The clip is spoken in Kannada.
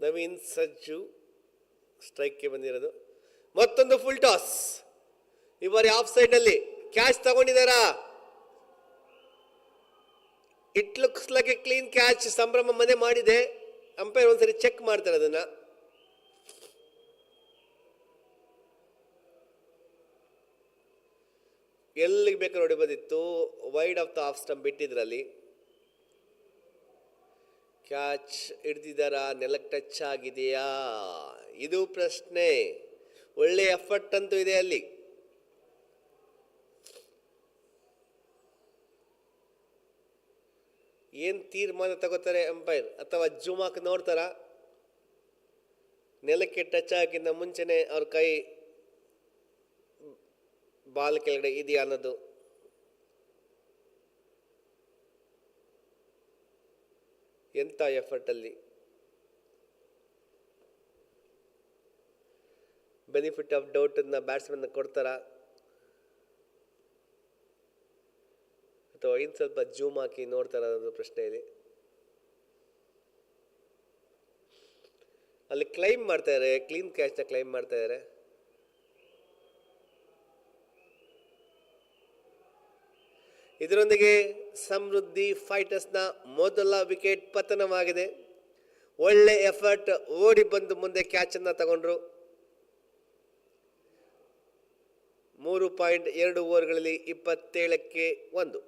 ನವೀನ್ ಸಜ್ಜು ಸ್ಟ್ರೈಕ್ಗೆ ಬಂದಿರೋದು. ಮತ್ತೊಂದು ಫುಲ್ ಟಾಸ್. ಈ ಬಾರಿ ಆಫ್ ಸೈಡ್ನಲ್ಲಿ ಕ್ಯಾಚ್ ತಗೊಂಡಿದ್ದಾರಾ? It looks like a clean catch. ಸಂಭ್ರಮ ಮನೆ ಮಾಡಿದೆ. ಅಂಪೈರ್ ಒಂದ್ಸರಿ ಚೆಕ್ ಮಾಡ್ತಾರೆ ಅದನ್ನ. ಎಲ್ಲಿಗೆ ಬೇಕಾದ್ರೆ ಹೊಡಿಬೋದಿತ್ತು. Wide of the off stump ಬಿಟ್ಟಿದ್ರಲ್ಲಿ. ಕ್ಯಾಚ್ ಹಿಡ್ದಿದ್ದಾರಾ? ನೆಲಕ್ಕೆ ಟಚ್ ಆಗಿದೆಯಾ? ಇದು ಪ್ರಶ್ನೆ. ಒಳ್ಳೆ ಎಫರ್ಟ್ ಅಂತೂ ಇದೆ ಅಲ್ಲಿ. ಏನ್ ತೀರ್ಮಾನ ತಗೋತಾರೆ ಅಂಪೈರ್? ಅಥವಾ ಜುಮಾಕ್ ನೋಡ್ತಾರ? ನೆಲಕ್ಕೆ ಟಚ್ ಆಗಿಂದ ಮುಂಚೆನೆ ಅವ್ರ ಕೈ ಬಾಲ್ ಕೆಳಗಡೆ ಇದೆಯಾ ಅನ್ನೋದು. ಎಂತ ಎಫರ್ಟ್ ಅಲ್ಲಿ. ಬೆನಿಫಿಟ್ ಆಫ್ ಡೌಟ್ ಬ್ಯಾಟ್ಸ್ಮನ್ ಕೊಡ್ತಾರ ಅಥವಾ ಇನ್ ಸ್ವಲ್ಪ ಜೂಮ್ ಹಾಕಿ ನೋಡ್ತಾರ ಅನ್ನೋದು ಪ್ರಶ್ನೆ ಇದೆ. ಅಲ್ಲಿ ಕ್ಲೈಮ್ ಮಾಡ್ತಾ ಇದ್ದಾರೆ, ಕ್ಲೀನ್ ಕ್ಯಾಚ್ ನ ಕ್ಲೈಮ್ ಮಾಡ್ತಾ ಇದ್ದಾರೆ. ಇದರೊಂದಿಗೆ ಸಮೃದ್ಧಿ ಫೈಟರ್ಸ್ನ ಮೊದಲ ವಿಕೆಟ್ ಪತನವಾಗಿದೆ. ಒಳ್ಳೆ ಎಫರ್ಟ್. ಓಡಿ ಬಂದು ಮುಂದೆ ಕ್ಯಾಚ್ ಅನ್ನ ತಗೊಂಡ್ರು. 3.2 ಓವರ್ಗಳಲ್ಲಿ 27ಕ್ಕೆ 1.